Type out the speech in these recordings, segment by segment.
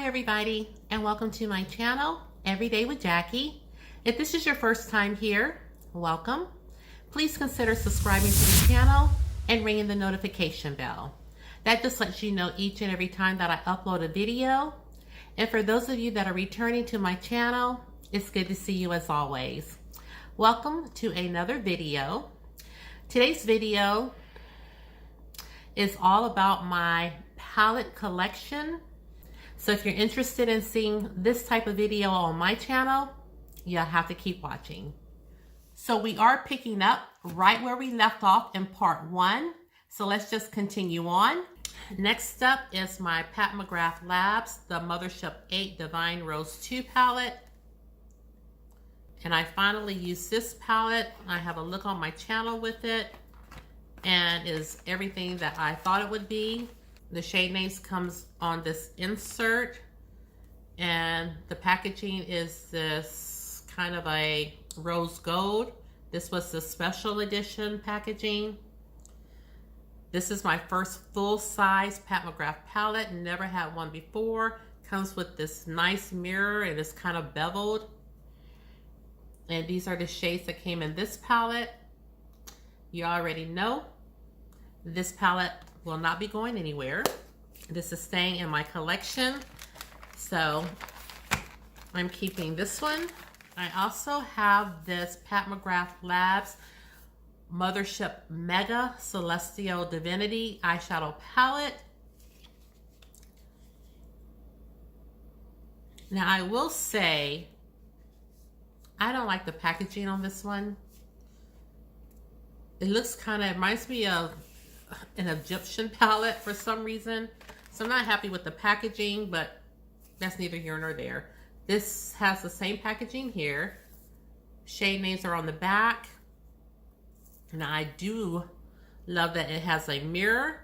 Hi everybody, and welcome to my channel, Everyday with Jackie. If this is your first time here, welcome. Please consider subscribing to the channel and ringing the notification bell. That just lets you know each and every time that I upload a video. And for those of you that are returning to my channel, it's good to see you as always. Welcome to another video. Today's video is all about my palette collection. So if you're interested in seeing this type of video on my channel, you'll have to keep watching. So we are picking up right where we left off in part 1. So let's just continue on. Next up is my Pat McGrath Labs, the Mothership 8 Divine Rose 2 palette. And I finally used this palette. I have a look on my channel with it, and is everything that I thought it would be. The shade names comes on this insert, and the packaging is this kind of a rose gold. This was the special edition packaging. This is my first full-size Pat McGrath palette. Never had one before. Comes with this nice mirror, and it's kind of beveled. And these are the shades that came in this palette. You already know this palette will not be going anywhere. This is staying in my collection. So I'm keeping this one. I also have this Pat McGrath Labs Mothership Mega Celestial Divinity eyeshadow palette. Now I will say, I don't like the packaging on this one. It looks kind of, reminds me of an Egyptian palette for some reason. So I'm not happy with the packaging, but that's neither here nor there. This has the same packaging here. Shade names are on the back. And I do love that it has a mirror.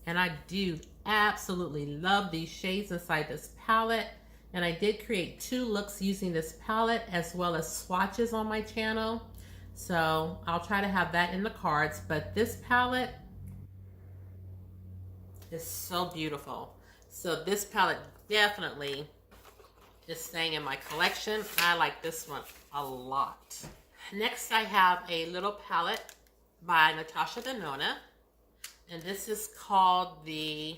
And I do absolutely love these shades inside this palette. And I did create 2 looks using this palette, as well as swatches on my channel. So I'll try to have that in the cards. But this palette is so beautiful. So this palette definitely is staying in my collection. I like this one a lot. Next, I have a little palette by Natasha Denona. And this is called the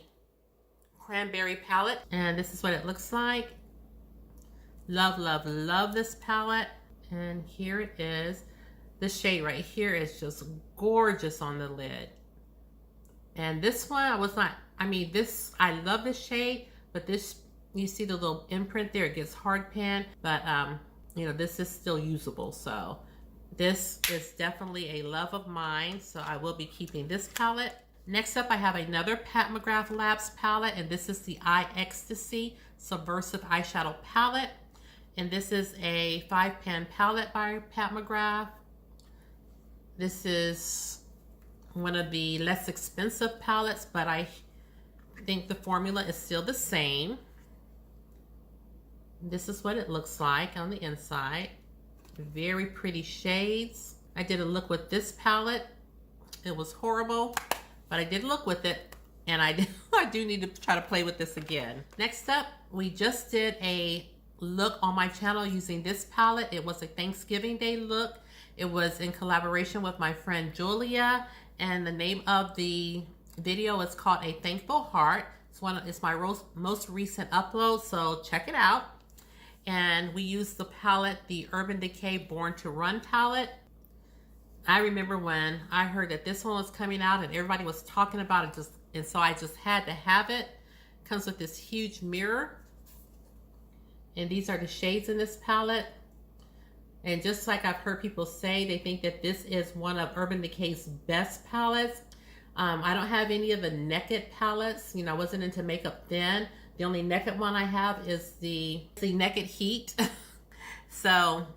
Cranberry Palette. And this is what it looks like. Love, love, love this palette. And here it is. This shade right here is just gorgeous on the lid. And this one, I love this shade, but this, you see the little imprint there, it gets hard pan, but you know, this is still usable. So this is definitely a love of mine. So I will be keeping this palette. Next up, I have another Pat McGrath Labs palette, and this is the Eye Ecstasy Subversive Eyeshadow Palette. And this is a 5-pan palette by Pat McGrath. This is one of the less expensive palettes, but I think the formula is still the same. This is what it looks like on the inside. Very pretty shades. I did a look with this palette. It was horrible, but I did look with it, and I do need to try to play with this again. Next up, we just did a look on my channel using this palette. It was a Thanksgiving Day look. It was in collaboration with my friend Julia, and the name of the video is called A Thankful Heart. It's my most recent upload, so check it out. And we used the palette, the Urban Decay Born to Run palette. I remember when I heard that this one was coming out and everybody was talking about it, and so I just had to have it. Comes with this huge mirror. And these are the shades in this palette. And just like I've heard people say, they think that this is one of Urban Decay's best palettes. I don't have any of the naked palettes. You know, I wasn't into makeup then. The only naked one I have is the Naked Heat. So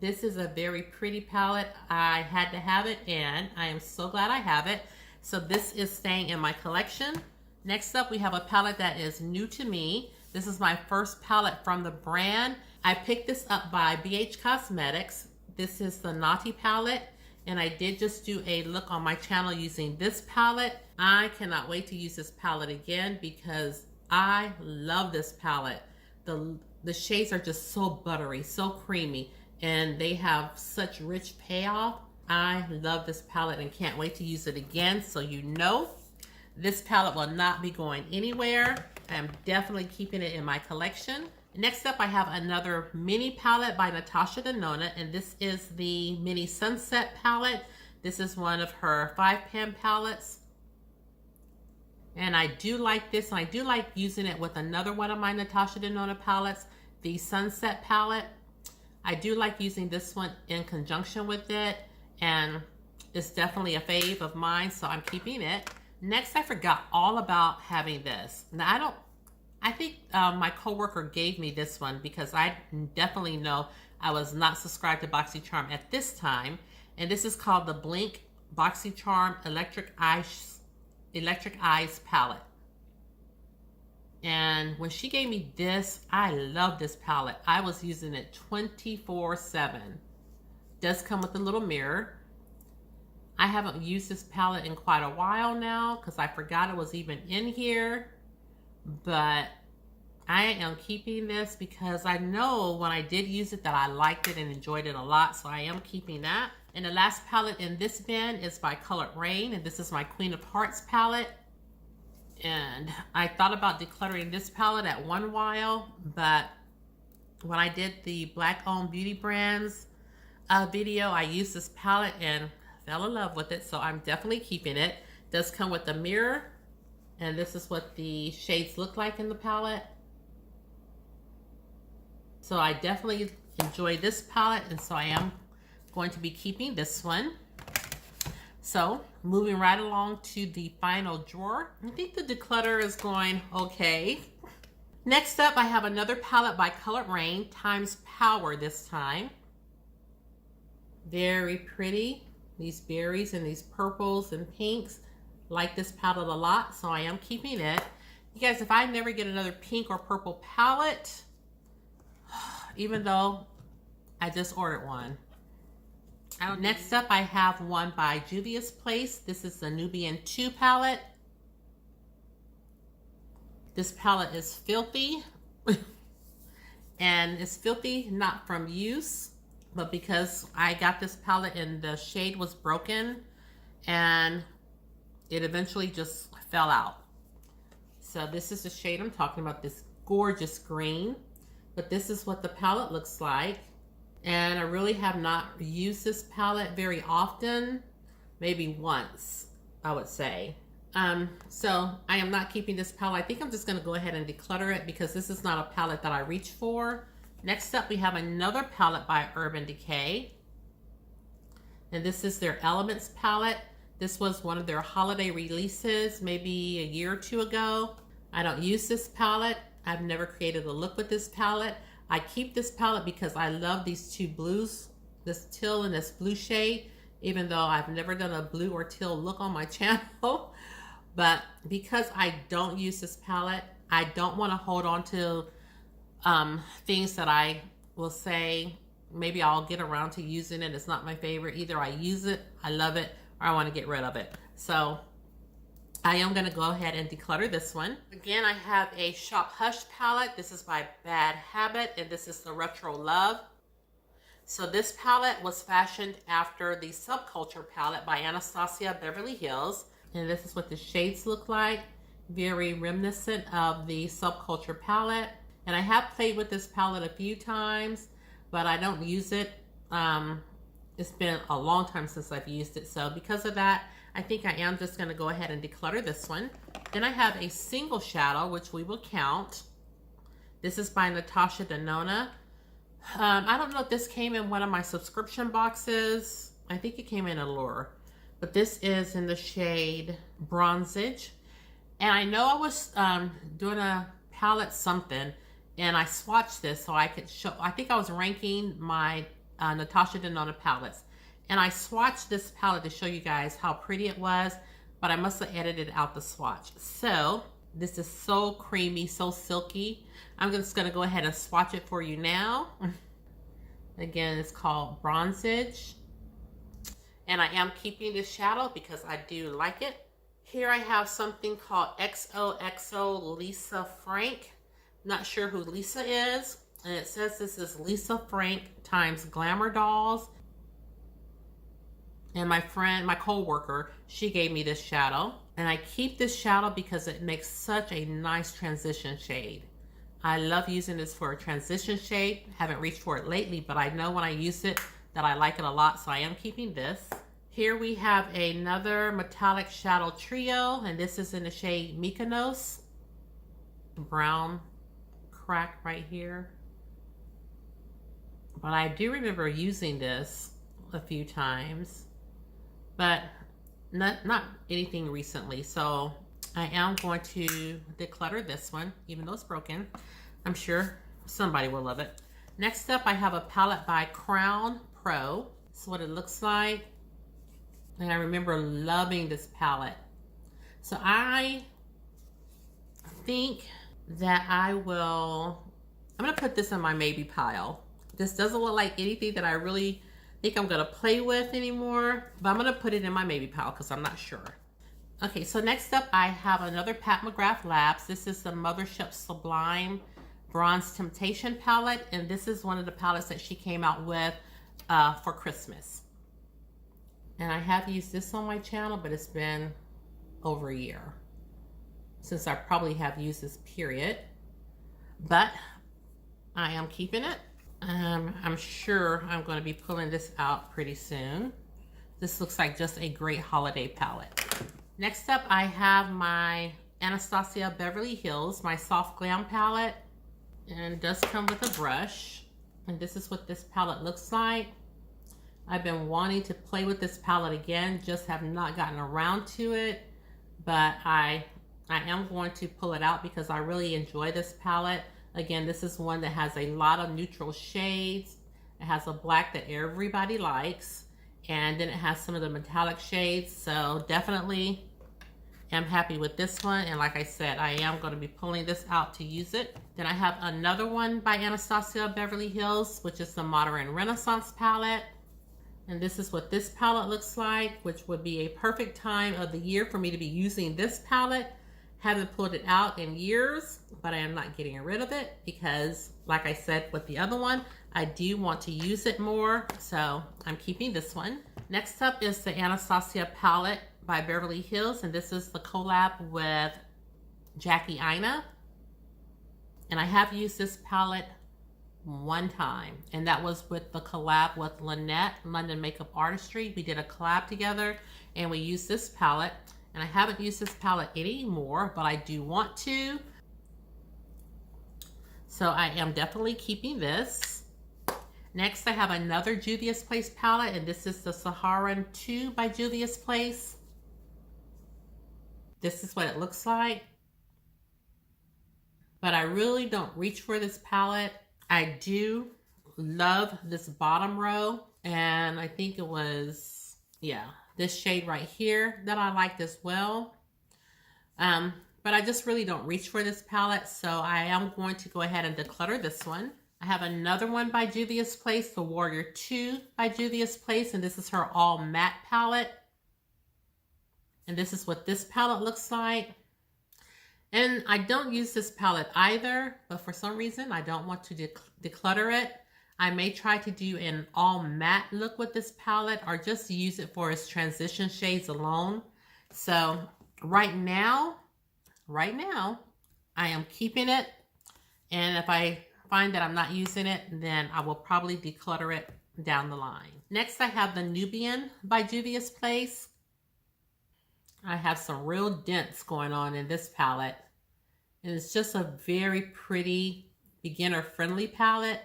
this is a very pretty palette. I had to have it, and I am so glad I have it. So this is staying in my collection. Next up, we have a palette that is new to me. This is my first palette from the brand. I picked this up by BH Cosmetics. This is the Naughty palette, and I did just do a look on my channel using this palette. I cannot wait to use this palette again because I love this palette. The shades are just so buttery, so creamy, and they have such rich payoff. I love this palette and can't wait to use it again. So you know, this palette will not be going anywhere. I'm definitely keeping it in my collection. Next up, I have another mini palette by Natasha Denona, and this is the Mini Sunset palette. This is one of her 5-pan palettes. And I do like this, and I do like using it with another one of my Natasha Denona palettes, the Sunset palette. I do like using this one in conjunction with it, and it's definitely a fave of mine, so I'm keeping it. Next, I forgot all about having this. Now, I think my coworker gave me this one because I definitely know I was not subscribed to BoxyCharm at this time. And this is called the Blink BoxyCharm Electric Eyes palette. And when she gave me this, I love this palette. I was using it 24/7. Does come with a little mirror. I haven't used this palette in quite a while now because I forgot it was even in here. But I am keeping this because I know when I did use it that I liked it and enjoyed it a lot. So I am keeping that. And the last palette in this bin is by Colored Rain. And this is my Queen of Hearts palette. And I thought about decluttering this palette at one while. But when I did the Black Owned Beauty Brands video, I used this palette and fell in love with it. So I'm definitely keeping it. It does come with a mirror. And this is what the shades look like in the palette. So I definitely enjoy this palette, and so I am going to be keeping this one. So moving right along to the final drawer. I think the declutter is going okay. Next up, I have another palette by Colored Rain, times Power this time. Very pretty. These berries and these purples and pinks. Like this palette a lot, so I am keeping it. You guys, if I never get another pink or purple palette, even though I just ordered one. Next up, I have one by Juvia'S Place. This is the Nubian 2 palette. This palette is filthy. And it's filthy not from use, but because I got this palette and the shade was broken and it eventually just fell out. So this is the shade I'm talking about, this gorgeous green. But this is what the palette looks like. And I really have not used this palette very often. Maybe once, I would say. So I am not keeping this palette. I think I'm just going to go ahead and declutter it because this is not a palette that I reach for. Next up, we have another palette by Urban Decay. And this is their Elements palette. This was one of their holiday releases maybe a year or two ago. I don't use this palette. I've never created a look with this palette. I keep this palette because I love these two blues, this teal and this blue shade, even though I've never done a blue or teal look on my channel. But because I don't use this palette, I don't want to hold on to things that I will say, maybe I'll get around to using it. It's not my favorite. Either I use it, I love it, or I want to get rid of it. So I am going to go ahead and declutter this one. Again, I have a Shop Hush palette. This is by Bad Habit, and this is the Retro Love. So this palette was fashioned after the Subculture palette by Anastasia Beverly Hills. And this is what the shades look like. Very reminiscent of the Subculture palette. And I have played with this palette a few times, but I don't use it. It's been a long time since I've used it. So because of that, I think I am just going to go ahead and declutter this one. Then I have a single shadow, which we will count. This is by Natasha Denona. I don't know if this came in one of my subscription boxes. I think it came in Allure. But this is in the shade Bronzage. And I know I was doing a palette something, and I swatched this so I could show. I think I was ranking my Natasha Denona palettes. And I swatched this palette to show you guys how pretty it was, but I must have edited out the swatch. So this is so creamy, so silky. I'm just going to go ahead and swatch it for you now. Again, it's called Bronzage. And I am keeping this shadow because I do like it. Here I have something called XOXO Lisa Frank. Not sure who Lisa is. And it says this is Lisa Frank times Glamour Dolls. And my friend, my co-worker, she gave me this shadow. And I keep this shadow because it makes such a nice transition shade. I love using this for a transition shade. Haven't reached for it lately, but I know when I use it that I like it a lot, so I am keeping this. Here we have another metallic shadow trio, and this is in the shade Mykonos. Brown crack right here. But I do remember using this a few times, but not anything recently. So I am going to declutter this one, even though it's broken. I'm sure somebody will love it. Next up, I have a palette by Crown Pro. This is what it looks like. And I remember loving this palette. So I think that I'm gonna put this in my maybe pile. This doesn't look like anything that I really think I'm gonna play with anymore, but I'm gonna put it in my maybe pile because I'm not sure. Okay, so next up I have another Pat McGrath Labs. This is the Mothership Sublime Bronze Temptation palette, and this is one of the palettes that she came out with for Christmas. And I have used this on my channel, but it's been over a year since I probably have used this, period. But I am keeping it. I'm sure I'm going to be pulling this out pretty soon. This looks like just a great holiday palette. Next up, I have my Anastasia Beverly Hills, my Soft Glam palette. And it does come with a brush. And this is what this palette looks like. I've been wanting to play with this palette again, just have not gotten around to it. But I am going to pull it out because I really enjoy this palette. Again, this is one that has a lot of neutral shades. It has a black that everybody likes. And then it has some of the metallic shades. So definitely am happy with this one. And like I said, I am going to be pulling this out to use it. Then I have another one by Anastasia Beverly Hills, which is the Modern Renaissance palette. And this is what this palette looks like, which would be a perfect time of the year for me to be using this palette. Haven't pulled it out in years, but I am not getting rid of it because, like I said with the other one, I do want to use it more, so I'm keeping this one. Next up is the Anastasia palette by Beverly Hills, and this is the collab with Jackie Aina. And I have used this palette one time, and that was with the collab with Lynette, London Makeup Artistry. We did a collab together, and we used this palette. And I haven't used this palette anymore, but I do want to. So I am definitely keeping this. Next, I have another Juvia'S Place palette, and this is the Saharan 2 by Juvia'S Place. This is what it looks like. But I really don't reach for this palette. I do love this bottom row, and I think it was, yeah, this shade right here that I liked as well. But I just really don't reach for this palette, so I am going to go ahead and declutter this one. I have another one by Juvia'S Place, the Warrior 2 by Juvia'S Place, and this is her all matte palette. And this is what this palette looks like. And I don't use this palette either, but for some reason I don't want to declutter it. I may try to do an all matte look with this palette or just use it for its transition shades alone. So right now, I am keeping it. And if I find that I'm not using it, then I will probably declutter it down the line. Next, I have the Nubian by Juvia'S Place. I have some real dents going on in this palette. And it's just a very pretty beginner-friendly palette.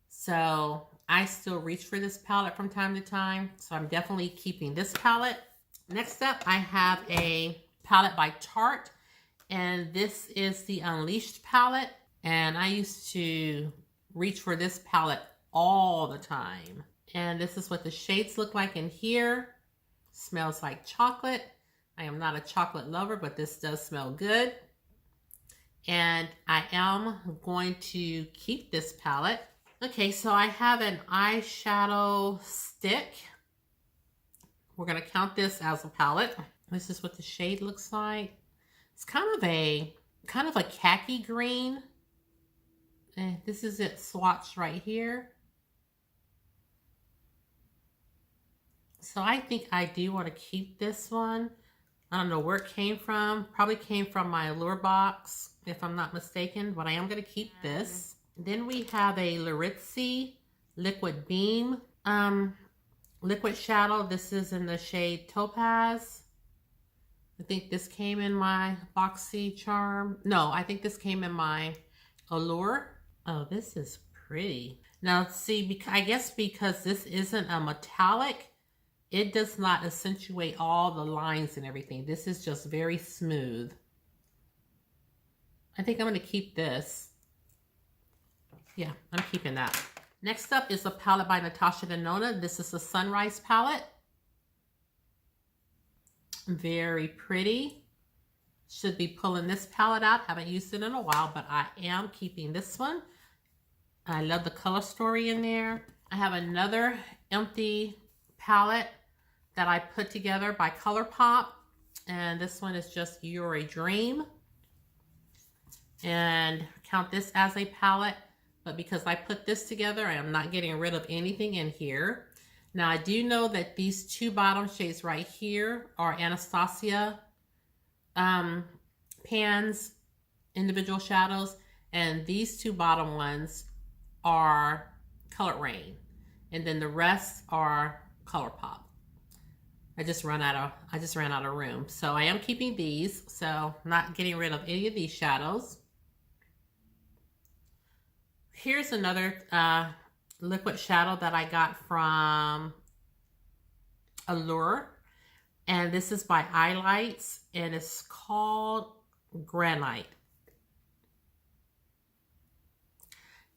So I still reach for this palette from time to time. So I'm definitely keeping this palette. Next up, I have a palette by Tarte. And this is the Unleashed palette. And I used to reach for this palette all the time. And this is what the shades look like in here. Smells like chocolate. I am not a chocolate lover, but this does smell good. And I am going to keep this palette. Okay, so I have an eyeshadow stick. We're going to count this as a palette. This is what the shade looks like. It's kind of a khaki green. And this is it swatched right here. So I think I do want to keep this one. I don't know where it came from. Probably came from my Allure box, if I'm not mistaken, but I am going to keep this. Then we have a Laritzi Liquid Beam liquid shadow. This is in the shade Topaz. I think this came in my Boxy Charm. No, I think this came in my Allure. Oh, this is pretty. Now, see, I guess because this isn't a metallic, it does not accentuate all the lines and everything. This is just very smooth. I think I'm going to keep this. Yeah, I'm keeping that. Next up is a palette by Natasha Denona. This is the Sunrise palette. Very pretty. Should be pulling this palette out. Haven't used it in a while, but I am keeping this one. I love the color story in there. I have another empty palette that I put together by ColourPop, and this one is just You're a Dream. And count this as a palette, but because I put this together, I am not getting rid of anything in here. Now, I do know that these two bottom shades right here are Anastasia pans, individual shadows, and these two bottom ones are Colored Rain, and then the rest are ColourPop. I just ran out of room, so I am keeping these. So not getting rid of any of these shadows. Here's another liquid shadow that I got from Allure, and this is by Eyelights, and it's called Granite.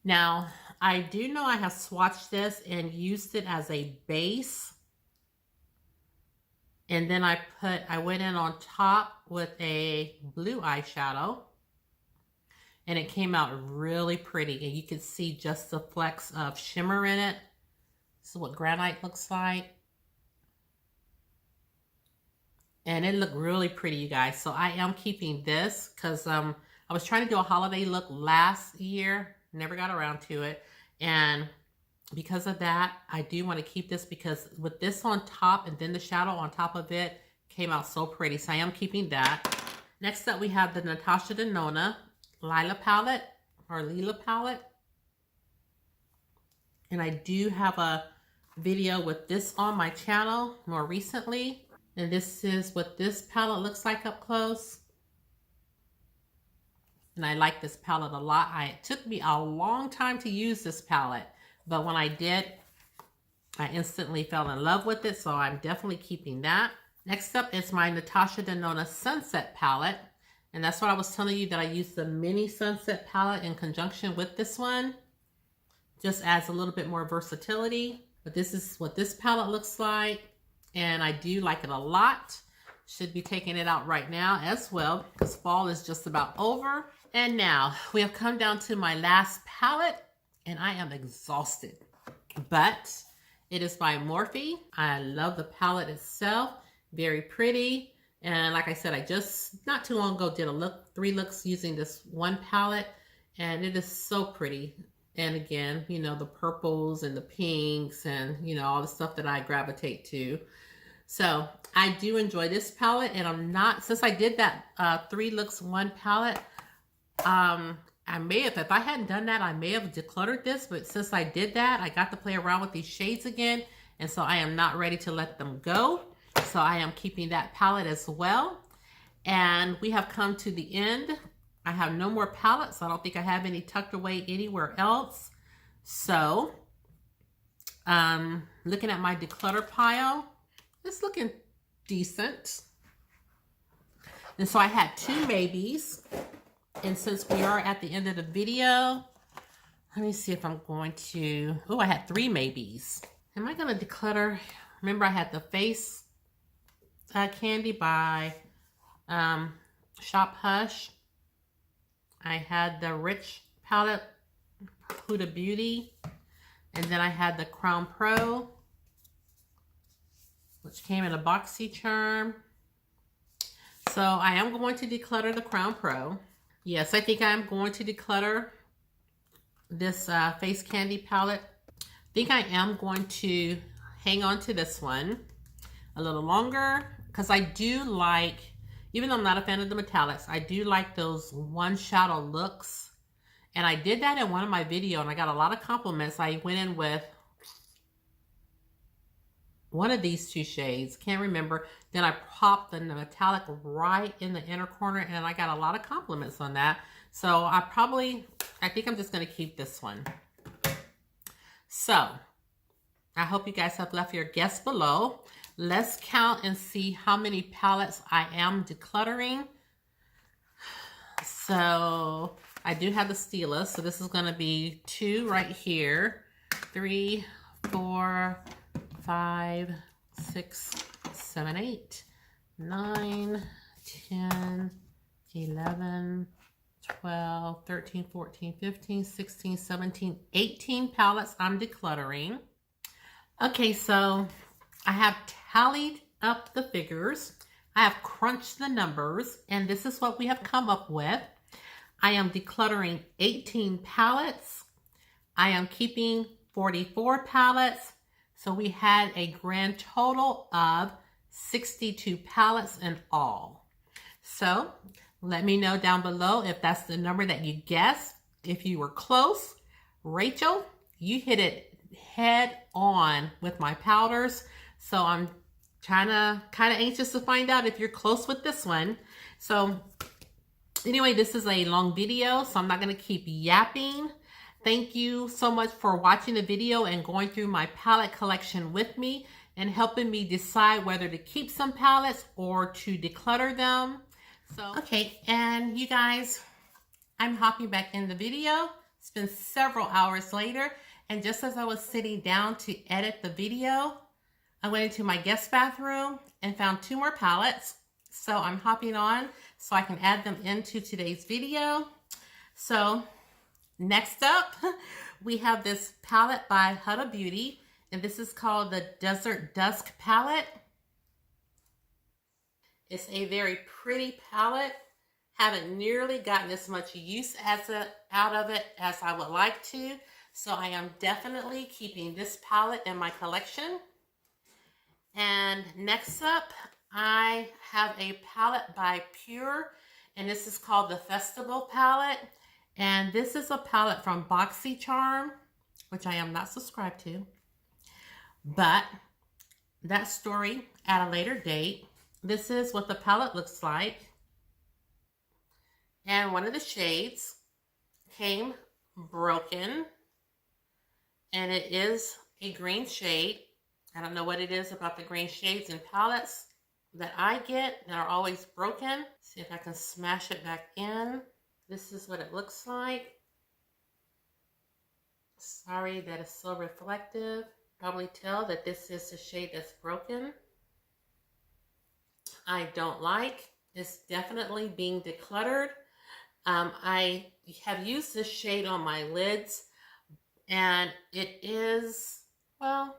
Now, I do know I have swatched this and used it as a base. And then I went in on top with a blue eyeshadow, and it came out really pretty. And you can see just the flecks of shimmer in it. This is what Granite looks like. And it looked really pretty, you guys. So I am keeping this because I was trying to do a holiday look last year. Never got around to it. And because of that, I do want to keep this because with this on top and then the shadow on top of it came out so pretty. So I am keeping that. Next up, we have the Natasha Denona Lila palette or Lila palette. And I do have a video with this on my channel more recently. And this is what this palette looks like up close. And I like this palette a lot. It took me a long time to use this palette, but when I did, I instantly fell in love with it. So I'm definitely keeping that. Next up is my Natasha Denona Sunset palette. And that's what I was telling you, that I used the mini Sunset palette in conjunction with this one. Just adds a little bit more versatility. But this is what this palette looks like. And I do like it a lot. Should be taking it out right now as well, because fall is just about over. And now we have come down to my last palette, and I am exhausted. But it is by Morphe. I love the palette itself. Very pretty. And like I said, I just not too long ago did a 3 looks using this one palette, and it is so pretty. And again, you know, the purples and the pinks and, you know, all the stuff that I gravitate to. So I do enjoy this palette, and I'm not, since I did that 3 looks 1 palette, I may have, if I hadn't done that, I may have decluttered this, but since I did that, I got to play around with these shades again, and so I am not ready to let them go. So I am keeping that palette as well. And we have come to the end. I have no more palettes. I don't think I have any tucked away anywhere else. So, looking at my declutter pile, it's looking decent. And so I had 2 maybes. And since we are at the end of the video, let me see if I'm going to, oh, I had 3 maybes. Am I going to declutter? Remember, I had the face candy by Shop Hush. I had the Rich palette, Huda Beauty. And then I had the Crown Pro, which came in a boxy charm. So I am going to declutter the Crown Pro. Yes, I think I'm going to declutter this Face Candy palette. I think I am going to hang on to this one a little longer because I do like, even though I'm not a fan of the metallics, I do like those one shadow looks. And I did that in one of my videos and I got a lot of compliments. I went in with one of these two shades, can't remember. Then I popped the metallic right in the inner corner and I got a lot of compliments on that. So I think I'm just gonna keep this one. So I hope you guys have left your guess below. Let's count and see how many palettes I am decluttering. So I do have the Stila, so this is gonna be 2 right here, 3, 4, 5, 6, 7, 8, 9, 10, 11, 12, 13, 14, 15, 16, 17, 18 palettes I'm decluttering. Okay, so I have tallied up the figures. I have crunched the numbers, and this is what we have come up with. I am decluttering 18 palettes. I am keeping 44 palettes. So we had a grand total of 62 palettes in all. So let me know down below if that's the number that you guessed. If you were close, Rachel, you hit it head on with my powders. So I'm kind of anxious to find out if you're close with this one. So anyway, this is a long video, so I'm not going to keep yapping. Thank you so much for watching the video and going through my palette collection with me and helping me decide whether to keep some palettes or to declutter them. So, okay, and you guys, I'm hopping back in the video. It's been several hours later, and just as I was sitting down to edit the video, I went into my guest bathroom and found 2 more palettes. So I'm hopping on so I can add them into today's video. So next up, we have this palette by Huda Beauty, and this is called the Desert Dusk palette. It's a very pretty palette. Haven't nearly gotten as much use out of it as I would like to, so I am definitely keeping this palette in my collection. And next up, I have a palette by Pure, and this is called the Festival palette. And this is a palette from BoxyCharm, which I am not subscribed to, but that story at a later date. This is what the palette looks like. And one of the shades came broken, and it is a green shade. I don't know what it is about the green shades and palettes that I get that are always broken. See if I can smash it back in. This is what it looks like. Sorry that it's so reflective. Probably tell that this is the shade that's broken. I don't like. It's definitely being decluttered. I have used this shade on my lids, and it is, well,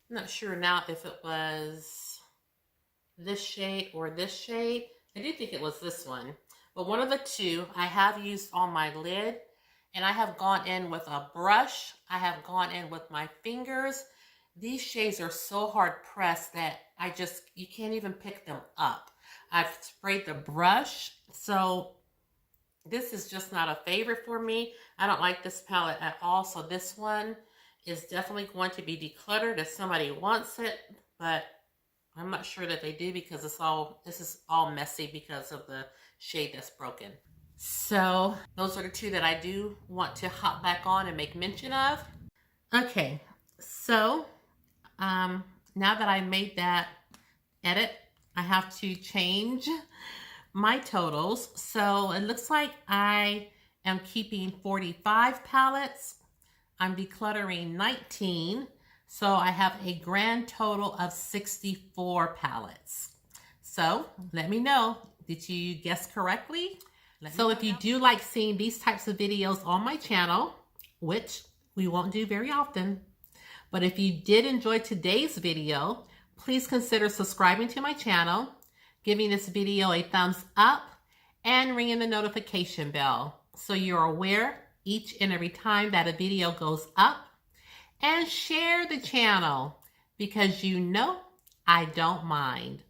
I'm not sure now if it was this shade or this shade. I do think it was this one. But one of the two I have used on my lid, and I have gone in with a brush. I have gone in with my fingers. These shades are so hard pressed that you can't even pick them up. I've sprayed the brush, so this is just not a favorite for me. I don't like this palette at all, so this one is definitely going to be decluttered if somebody wants it, but I'm not sure that they do because this is all messy because of the shade that's broken. So those are the 2 that I do want to hop back on and make mention of. Okay, so now that I made that edit, I have to change my totals. So it looks like I am keeping 45 palettes. I'm decluttering 19. So I have a grand total of 64 palettes. So let me know, did you guess correctly? So if you do like seeing these types of videos on my channel, which we won't do very often, but if you did enjoy today's video, please consider subscribing to my channel, giving this video a thumbs up, and ringing the notification bell so you're aware each and every time that a video goes up. And share the channel because you know I don't mind.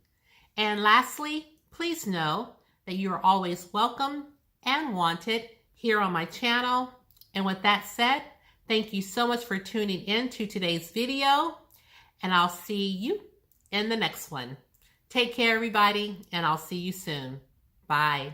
And lastly, please know that you are always welcome and wanted here on my channel. And with that said, thank you so much for tuning in to today's video, and I'll see you in the next one. Take care, everybody, and I'll see you soon. Bye.